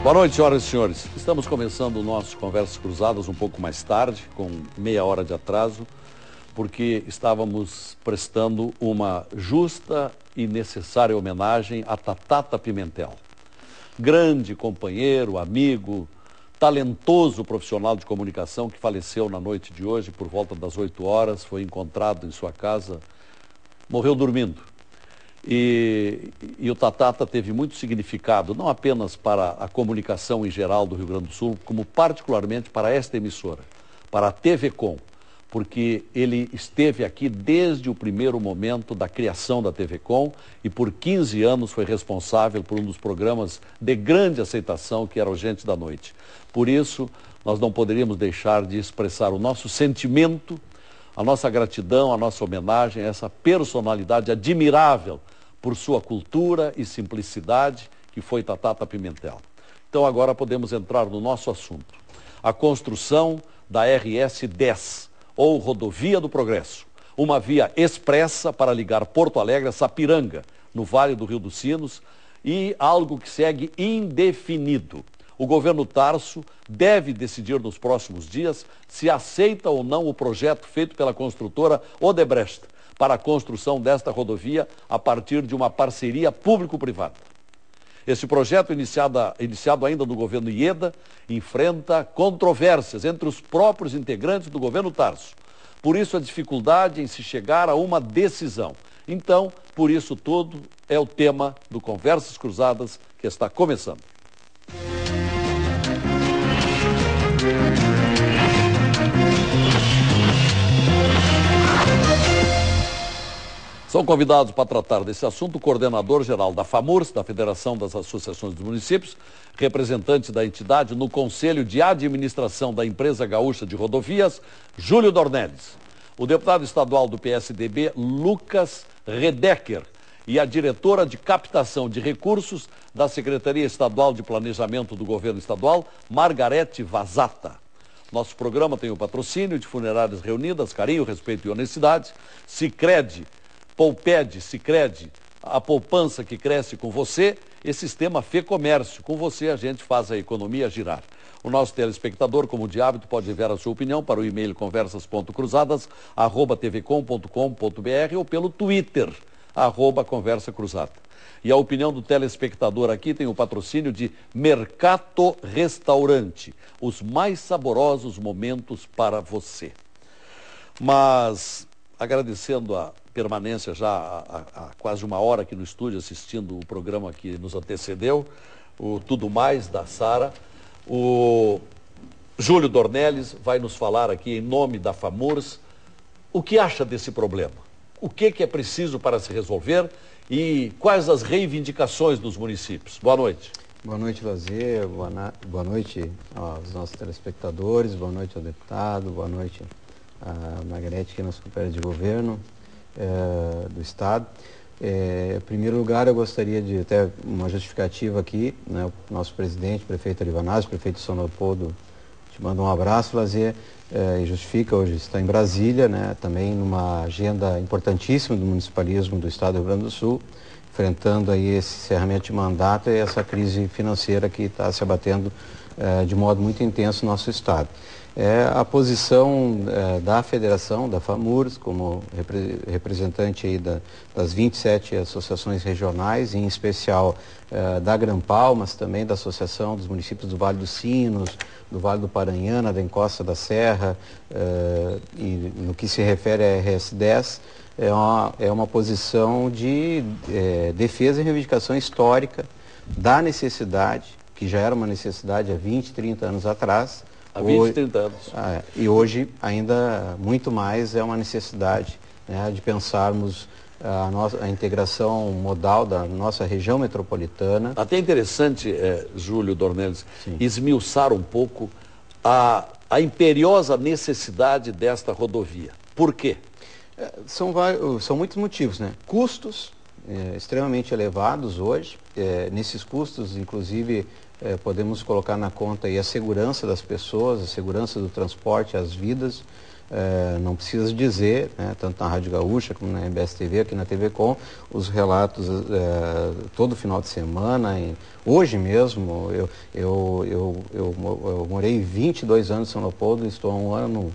Boa noite, senhoras e senhores. Estamos começando o nosso Conversas Cruzadas um pouco mais tarde, com meia hora de atraso, porque estávamos prestando uma justa e necessária homenagem a Tatata Pimentel. Grande companheiro, amigo, talentoso profissional de comunicação que faleceu na noite de hoje, por volta das 8 horas, foi encontrado em sua casa, morreu dormindo. E o Tatata teve muito significado, não apenas para a comunicação em geral do Rio Grande do Sul, como particularmente para esta emissora, para a TV Com, porque ele esteve aqui desde o primeiro momento da criação da TV Com e por 15 anos foi responsável por um dos programas de grande aceitação, que era o Gente da Noite. Por isso, nós não poderíamos deixar de expressar o nosso sentimento, a nossa gratidão, a nossa homenagem a essa personalidade admirável por sua cultura e simplicidade, que foi Tatata Pimentel. Então agora podemos entrar no nosso assunto. A construção da RS 10, ou Rodovia do Progresso, uma via expressa para ligar Porto Alegre a Sapiranga, no Vale do Rio dos Sinos, e algo que segue indefinido. O governo Tarso deve decidir nos próximos dias se aceita ou não o projeto feito pela construtora Odebrecht para a construção desta rodovia a partir de uma parceria público-privada. Esse projeto, iniciado ainda no governo Ieda, enfrenta controvérsias entre os próprios integrantes do governo Tarso. Por isso a dificuldade em se chegar a uma decisão. Então, por isso tudo é o tema do Conversas Cruzadas que está começando. São convidados para tratar desse assunto o coordenador-geral da FAMURS, da Federação das Associações dos Municípios, representante da entidade no Conselho de Administração da Empresa Gaúcha de Rodovias, Júlio Dornelles. O deputado estadual do PSDB, Lucas Redecker, e a diretora de captação de recursos da Secretaria Estadual de Planejamento do Governo Estadual, Margarete Vazata. Nosso programa tem o patrocínio de Funerárias Reunidas, Carinho, Respeito e Honestidade, Sicredi, Poupede, Sicredi, a poupança que cresce com você, e Sistema Fê Comércio. Com você a gente faz a economia girar. O nosso telespectador, como de hábito, pode enviar a sua opinião para o e-mail conversas.cruzadas@tvcom.com.br ou pelo Twitter, @Conversa Cruzada. E a opinião do telespectador aqui tem o patrocínio de Mercato Restaurante, os mais saborosos momentos para você. Mas, agradecendo a permanência já há quase uma hora aqui no estúdio, assistindo o programa que nos antecedeu, o Tudo Mais, da Sara, o Júlio Dornelles vai nos falar aqui em nome da FAMURS o que acha desse problema, o que é preciso para se resolver e quais as reivindicações dos municípios. Boa noite. Boa noite, Lazer, boa noite aos nossos telespectadores, boa noite ao deputado, boa noite a Margarete, que é nossa companheira de governo do Estado. Em primeiro lugar, eu gostaria de ter uma justificativa aqui, né? O nosso presidente, prefeito Arivanazzo, prefeito de São Leopoldo, te manda um abraço, Lazer, e justifica, hoje está em Brasília, né? Também numa agenda importantíssima do municipalismo do Estado do Rio Grande do Sul, enfrentando aí esse encerramento de mandato e essa crise financeira que está se abatendo de modo muito intenso no nosso Estado. A posição da Federação, da FAMURS, como representante aí das 27 associações regionais, em especial da Grampal, mas também da Associação dos Municípios do Vale dos Sinos, do Vale do Paranhana, da Encosta da Serra, e no que se refere à RS 10, é uma posição de defesa e reivindicação histórica da necessidade, que já era uma necessidade há 20, 30 anos atrás. Há 20, 30 anos. E hoje, ainda muito mais, é uma necessidade, né, de pensarmos a integração modal da nossa região metropolitana. Até interessante, Júlio Dornelles, esmiuçar um pouco a imperiosa necessidade desta rodovia. Por quê? São muitos motivos, né? Custos extremamente elevados hoje. Nesses custos, inclusive, podemos colocar na conta aí a segurança das pessoas, a segurança do transporte, as vidas. não precisa dizer, né, tanto na Rádio Gaúcha como na MBS TV, aqui na TV Com, os relatos todo final de semana. Hoje mesmo, eu morei 22 anos em São Leopoldo, estou há um ano,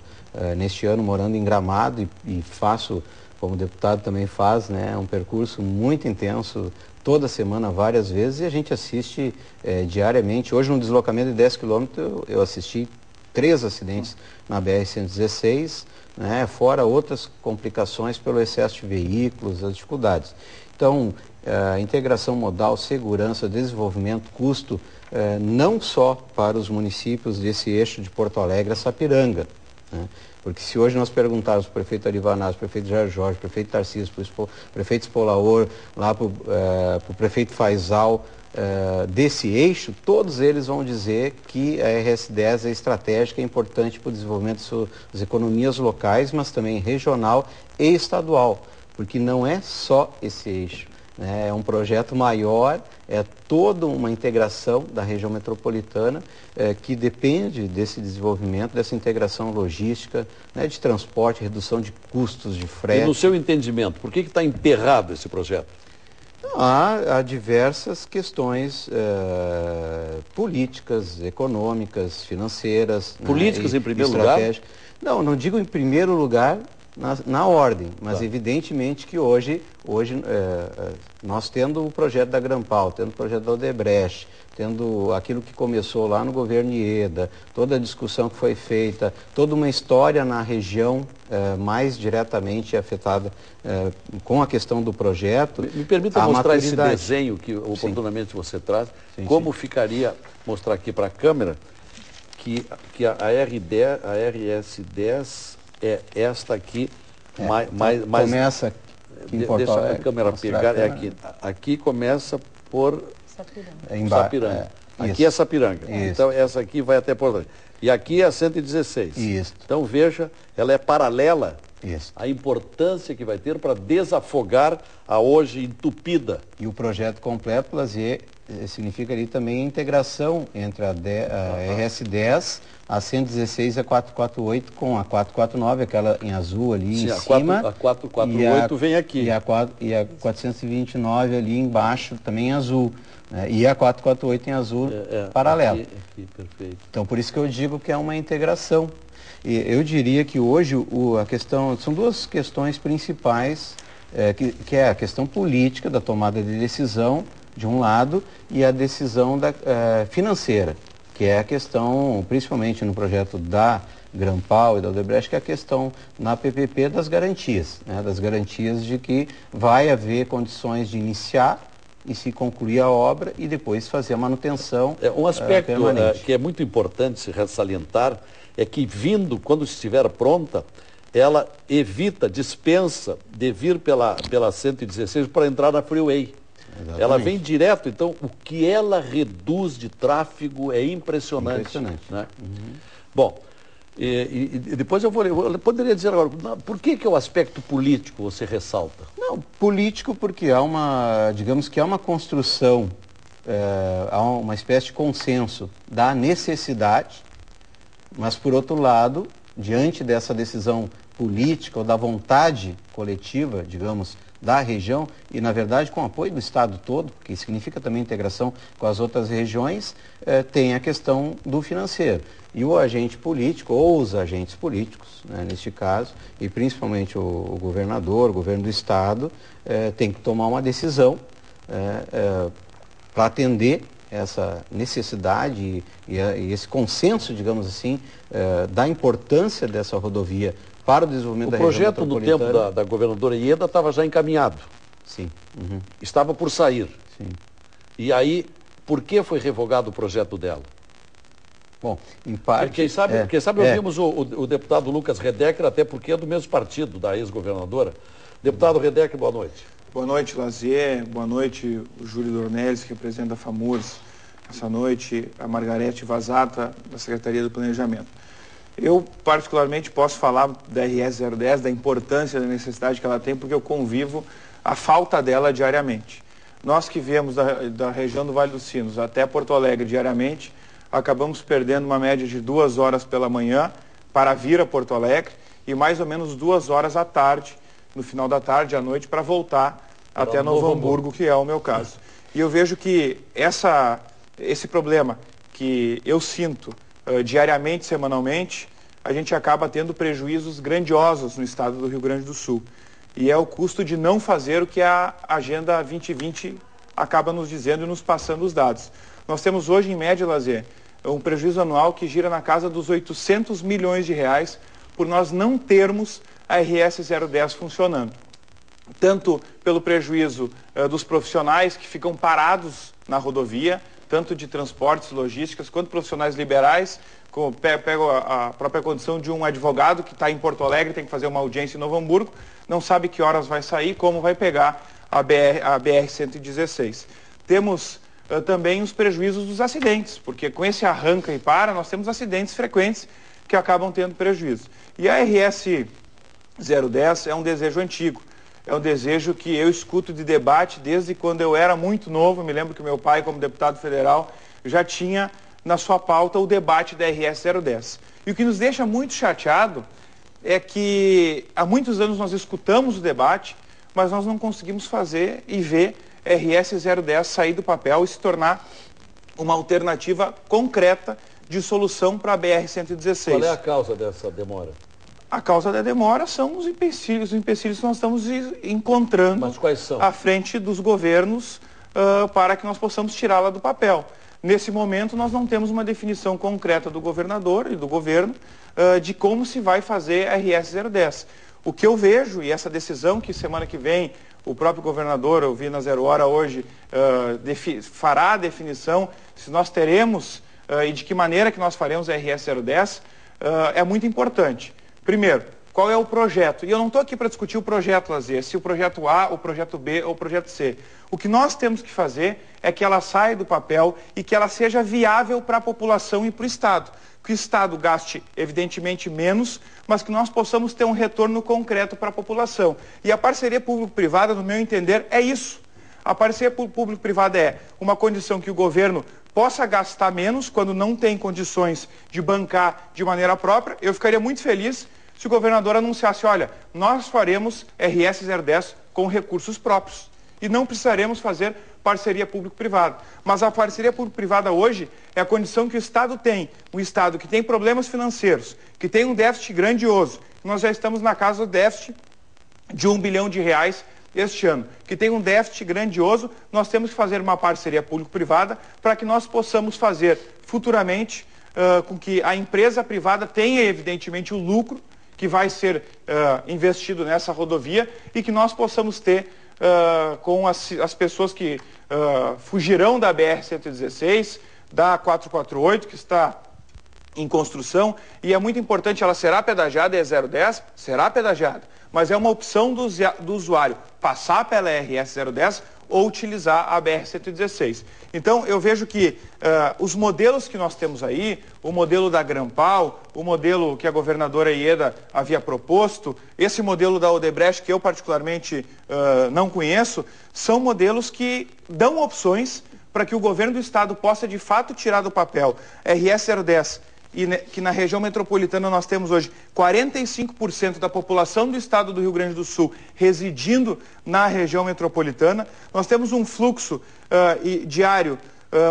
neste ano, morando em Gramado e faço, como deputado também faz, né, um percurso muito intenso, toda semana, várias vezes, e a gente assiste diariamente. Hoje, num deslocamento de 10 quilômetros, eu assisti 3 acidentes na BR-116, né, fora outras complicações pelo excesso de veículos, as dificuldades. Então, integração modal, segurança, desenvolvimento, custo, não só para os municípios desse eixo de Porto Alegre a Sapiranga, né? Porque se hoje nós perguntarmos para o prefeito Arivanaz, para o prefeito Jair Jorge, para o prefeito Tarcísio, para o prefeito Spolaor, lá para o prefeito Faisal, desse eixo, todos eles vão dizer que a RS10 é estratégica, é importante para o desenvolvimento das economias locais, mas também regional e estadual, porque não é só esse eixo, né? É um projeto maior, é toda uma integração da região metropolitana que depende desse desenvolvimento, dessa integração logística, né, de transporte, redução de custos de frete. E no seu entendimento, por que está emperrado esse projeto? Há diversas questões políticas, econômicas, financeiras. Políticas, né, em primeiro lugar? Não digo em primeiro lugar na ordem, mas evidentemente que hoje nós tendo o projeto da Grampal, tendo o projeto da Odebrecht, tendo aquilo que começou lá no governo Ieda, toda a discussão que foi feita, toda uma história na região mais diretamente afetada com a questão do projeto. Me permita mostrar esse desenho que oportunamente você traz, como ficaria, mostrar aqui para a câmera, que a RS10 é esta aqui, começa aqui em Porto Alegre. Deixa a câmera pegar, é aqui. Aqui começa por Sapiranga. Aqui é Sapiranga. Então essa aqui vai até Porto Alegre. E aqui é a 116. Isso. Então veja, ela é paralela Isso. à importância que vai ter para desafogar a hoje entupida. E o projeto completo, Lazier, significa ali também a integração entre a RS10, a 116 e a 448 com a 449, aquela em azul ali em cima. A 448 vem aqui. E a 429 ali embaixo também em azul. Né? E a 448 em azul paralelo. Aqui, perfeito. Então por isso que eu digo que é uma integração. E eu diria que hoje a questão, são duas questões principais, que é a questão política da tomada de decisão, de um lado, e a decisão financeira, que é a questão, principalmente no projeto da Grampal e da Odebrecht, que é a questão na PPP das garantias, né? Das garantias de que vai haver condições de iniciar e se concluir a obra e depois fazer a manutenção um aspecto permanente. Que é muito importante se ressalientar é que quando estiver pronta, ela dispensa de vir pela 116 para entrar na Freeway. Exatamente. Ela vem direto, então o que ela reduz de tráfego é impressionante. Né? Uhum. Bom, e depois eu poderia dizer agora, por que o aspecto político você ressalta? Não, político porque digamos que há uma construção, há uma espécie de consenso da necessidade, mas por outro lado, diante dessa decisão política ou da vontade coletiva, digamos, da região e, na verdade, com o apoio do Estado todo, que significa também integração com as outras regiões, tem a questão do financeiro. E o agente político, ou os agentes políticos, né, neste caso, e principalmente o governador, o governo do Estado, tem que tomar uma decisão para atender essa necessidade e esse consenso, digamos assim, da importância dessa rodovia para o desenvolvimento da região metropolitana. O projeto no tempo da governadora Ieda estava já encaminhado. Sim. Uhum. Estava por sair. Sim. E aí, por que foi revogado o projeto dela? Bom, em parte... Quem sabe ouvimos o deputado Lucas Redecker, até porque é do mesmo partido da ex-governadora. Deputado Redecker, boa noite. Boa noite, Lazier. Boa noite, o Júlio Dornelles, que representa a FAMURS. Essa noite, a Margarete Vazata, da Secretaria do Planejamento. Eu, particularmente, posso falar da RS 010, da importância, da necessidade que ela tem, porque eu convivo a falta dela diariamente. Nós que viemos da região do Vale dos Sinos até Porto Alegre diariamente, acabamos perdendo uma média de 2 horas pela manhã para vir a Porto Alegre e mais ou menos 2 horas à tarde, no final da tarde, à noite, para voltar até Novo Hamburgo, que é o meu caso. E eu vejo que esse problema que eu sinto diariamente, semanalmente, a gente acaba tendo prejuízos grandiosos no estado do Rio Grande do Sul. E é o custo de não fazer o que a Agenda 2020 acaba nos dizendo e nos passando os dados. Nós temos hoje, em média, Lazier, um prejuízo anual que gira na casa dos 800 milhões de reais por nós não termos a RS 010 funcionando. Tanto pelo prejuízo dos profissionais que ficam parados na rodovia, tanto de transportes, logísticas, quanto profissionais liberais. Pego a própria condição de um advogado que está em Porto Alegre, tem que fazer uma audiência em Novo Hamburgo, não sabe que horas vai sair, como vai pegar a BR-116. Temos também os prejuízos dos acidentes, porque com esse arranca e para, nós temos acidentes frequentes que acabam tendo prejuízo. E a RS 010 é um desejo antigo, é um desejo que eu escuto de debate desde quando eu era muito novo. Me lembro que meu pai, como deputado federal, já tinha na sua pauta o debate da RS 010. E o que nos deixa muito chateado é que há muitos anos nós escutamos o debate, mas nós não conseguimos fazer e ver RS 010 sair do papel e se tornar uma alternativa concreta de solução para a BR-116. Qual é a causa dessa demora? A causa da demora são os empecilhos que nós estamos encontrando. Mas quais são? À frente dos governos para que nós possamos tirá-la do papel. Nesse momento, nós não temos uma definição concreta do governador e do governo de como se vai fazer a RS 010. O que eu vejo, e essa decisão que semana que vem o próprio governador, eu vi na 0 Hora hoje, fará a definição se nós teremos e de que maneira que nós faremos a RS 010, é muito importante. Primeiro, qual é o projeto? E eu não estou aqui para discutir o projeto, Lazier, se o projeto A, o projeto B ou o projeto C. O que nós temos que fazer é que ela saia do papel e que ela seja viável para a população e para o Estado. Que o Estado gaste, evidentemente, menos, mas que nós possamos ter um retorno concreto para a população. E a parceria público-privada, no meu entender, é isso. A parceria público-privada é uma condição que o governo possa gastar menos quando não tem condições de bancar de maneira própria. Eu ficaria muito feliz se o governador anunciasse, olha, nós faremos RS 010 com recursos próprios e não precisaremos fazer parceria público-privada. Mas a parceria público-privada hoje é a condição que o Estado tem, um Estado que tem problemas financeiros, que tem um déficit grandioso. Nós já estamos na casa do déficit de R$1 bilhão este ano, que tem um déficit grandioso. Nós temos que fazer uma parceria público-privada para que nós possamos fazer futuramente com que a empresa privada tenha, evidentemente, o lucro que vai ser investido nessa rodovia e que nós possamos ter com as pessoas que fugirão da BR-116, da 448, que está em construção, e é muito importante, ela será pedagiada, é 010, será pedagiada, mas é uma opção do usuário passar pela RS 010 ou utilizar a BR-116. Então, eu vejo que os modelos que nós temos aí, o modelo da Grampal, o modelo que a governadora Ieda havia proposto, esse modelo da Odebrecht, que eu particularmente não conheço, são modelos que dão opções para que o governo do Estado possa, de fato, tirar do papel RS 010, e que na região metropolitana nós temos hoje 45% da população do estado do Rio Grande do Sul residindo na região metropolitana. Nós temos um fluxo diário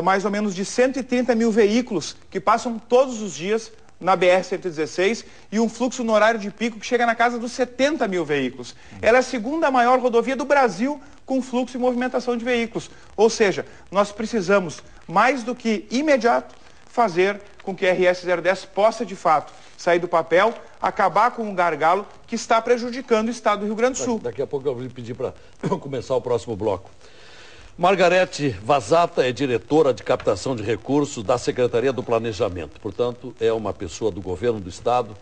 mais ou menos de 130 mil veículos que passam todos os dias na BR-116 e um fluxo no horário de pico que chega na casa dos 70 mil veículos. Ela é a segunda maior rodovia do Brasil com fluxo e movimentação de veículos. Ou seja, nós precisamos, mais do que imediato, fazer com que a RS 010 possa, de fato, sair do papel, acabar com um gargalo que está prejudicando o estado do Rio Grande do Sul. Daqui a pouco eu vou lhe pedir para começar o próximo bloco. Margarete Vazata é diretora de captação de recursos da Secretaria do Planejamento. Portanto, é uma pessoa do governo do estado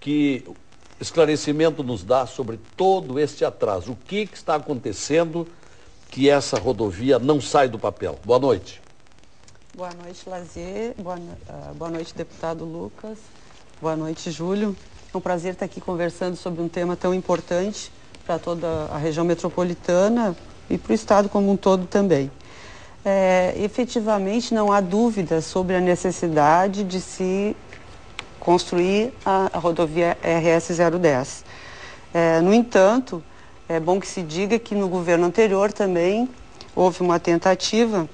que esclarecimento nos dá sobre todo este atraso. O que está acontecendo que essa rodovia não sai do papel? Boa noite. Boa noite, Lazier. Boa noite, deputado Lucas. Boa noite, Júlio. É um prazer estar aqui conversando sobre um tema tão importante para toda a região metropolitana e para o estado como um todo também. Efetivamente, não há dúvida sobre a necessidade de se construir a rodovia RS 010. No entanto, é bom que se diga que no governo anterior também houve uma tentativa,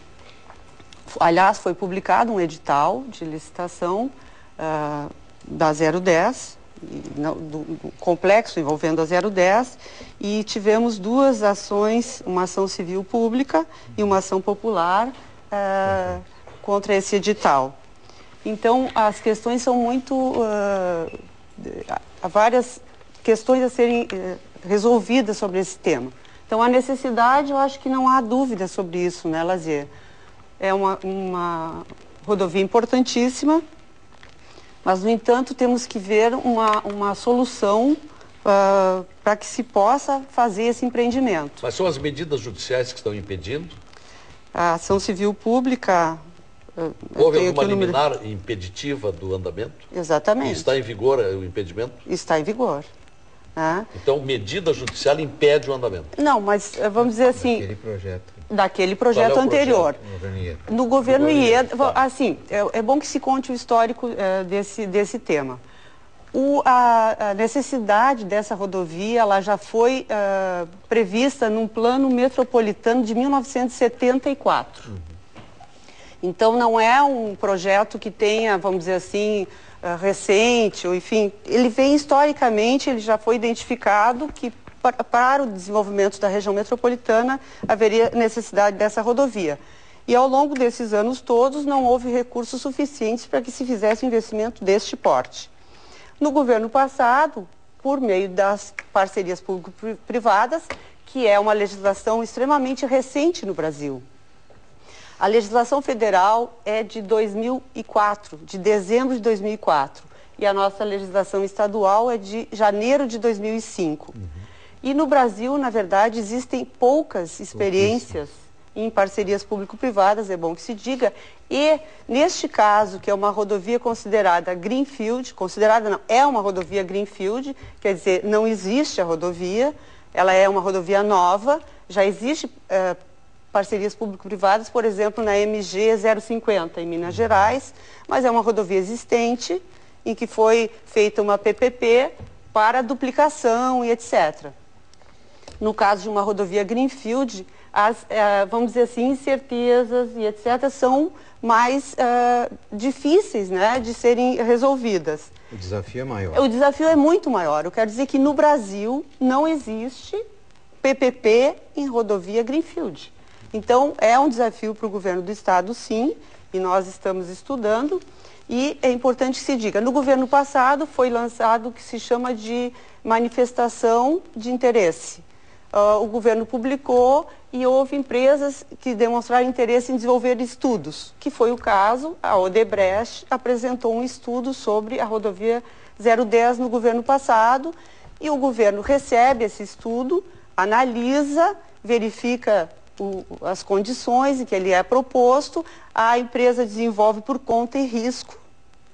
aliás, foi publicado um edital de licitação da 010, do complexo envolvendo a 010, e tivemos duas ações, uma ação civil pública e uma ação popular contra esse edital. Então, as questões são muito... há várias questões a serem resolvidas sobre esse tema. Então, a necessidade, eu acho que não há dúvida sobre isso, né, Lazier? É uma rodovia importantíssima, mas, no entanto, temos que ver uma solução para que se possa fazer esse empreendimento. Mas são as medidas judiciais que estão impedindo? A ação civil pública... Houve alguma liminar impeditiva do andamento? Exatamente. E está em vigor o impedimento? Está em vigor. Então, medida judicial impede o andamento? Não, mas vamos dizer assim... Daquele projeto anterior. No governo Ieda, assim, é bom que se conte o histórico desse tema. A necessidade dessa rodovia, ela já foi prevista num plano metropolitano de 1974. Então, não é um projeto que tenha, vamos dizer assim, recente, ou enfim, ele vem historicamente, ele já foi identificado que para o desenvolvimento da região metropolitana haveria necessidade dessa rodovia. E ao longo desses anos todos não houve recursos suficientes para que se fizesse um investimento deste porte. No governo passado, por meio das parcerias público-privadas, que é uma legislação extremamente recente no Brasil. A legislação federal é de 2004, de dezembro de 2004, e a nossa legislação estadual é de janeiro de 2005. E no Brasil, na verdade, existem poucas experiências em parcerias público-privadas, é bom que se diga, e neste caso, que é uma rodovia considerada Greenfield, é uma rodovia Greenfield, quer dizer, não existe a rodovia, ela é uma rodovia nova, já existe parcerias público-privadas, por exemplo, na MG 050, em Minas Gerais, mas é uma rodovia existente, em que foi feita uma PPP para duplicação e etc. No caso de uma rodovia Greenfield, vamos dizer assim, incertezas e etc. são mais difíceis, né, de serem resolvidas. O desafio é maior. O desafio é muito maior. Eu quero dizer que no Brasil não existe PPP em rodovia Greenfield. Então, é um desafio para o governo do estado, sim, e nós estamos estudando. E é importante que se diga, no governo passado foi lançado o que se chama de manifestação de interesse. O governo publicou e houve empresas que demonstraram interesse em desenvolver estudos, que foi o caso, a Odebrecht apresentou um estudo sobre a rodovia 010 no governo passado, e o governo recebe esse estudo, analisa, verifica as condições em que ele é proposto, a empresa desenvolve por conta e risco.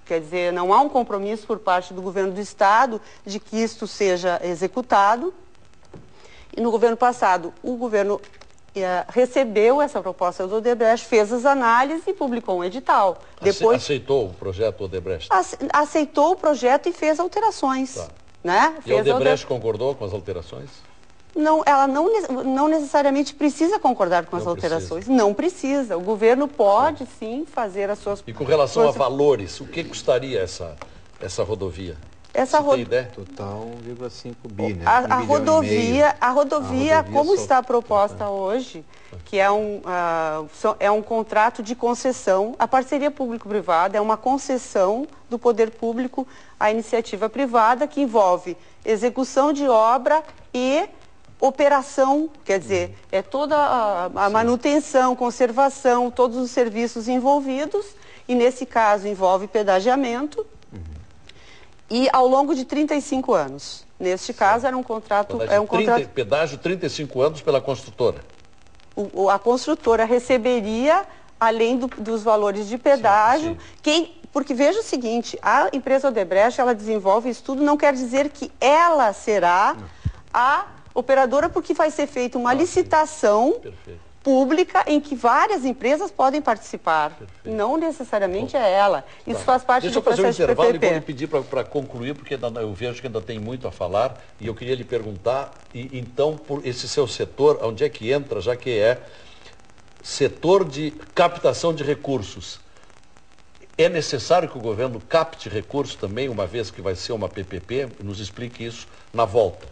Quer dizer, não há um compromisso por parte do governo do estado de que isto seja executado. E no governo passado, o governo recebeu essa proposta do Odebrecht, fez as análises e publicou um edital. Depois, aceitou o projeto Odebrecht? Aceitou o projeto e fez alterações. Tá. Né? E a Odebrecht concordou com as alterações? Não, ela não necessariamente precisa concordar com as alterações. Não precisa. O governo pode, sim, fazer as suas... E com relação a valores, o que custaria essa rodovia? Essa rodovia... Total 1,5 bi, né? A rodovia, como está proposta hoje, que é um contrato de concessão, a parceria público-privada é uma concessão do poder público à iniciativa privada, que envolve execução de obra e operação, quer dizer, é toda a manutenção, conservação, todos os serviços envolvidos, e nesse caso envolve pedagiamento, e ao longo de 35 anos. Neste caso era um contrato... Pedágio 35 anos pela construtora. A construtora receberia, além dos valores de pedágio, porque veja o seguinte, a empresa Odebrecht, ela desenvolve estudo, não quer dizer que ela será a operadora, porque vai ser feita uma licitação pública em que várias empresas podem participar. Perfeito. Não necessariamente é ela. Isso faz parte do processo de PPP. Deixa eu fazer um intervalo e vou lhe pedir para concluir, porque eu vejo que ainda tem muito a falar, e eu queria lhe perguntar, então, por esse seu setor, onde é que entra, já que é setor de captação de recursos? É necessário que o governo capte recursos também, uma vez que vai ser uma PPP? Nos explique isso na volta.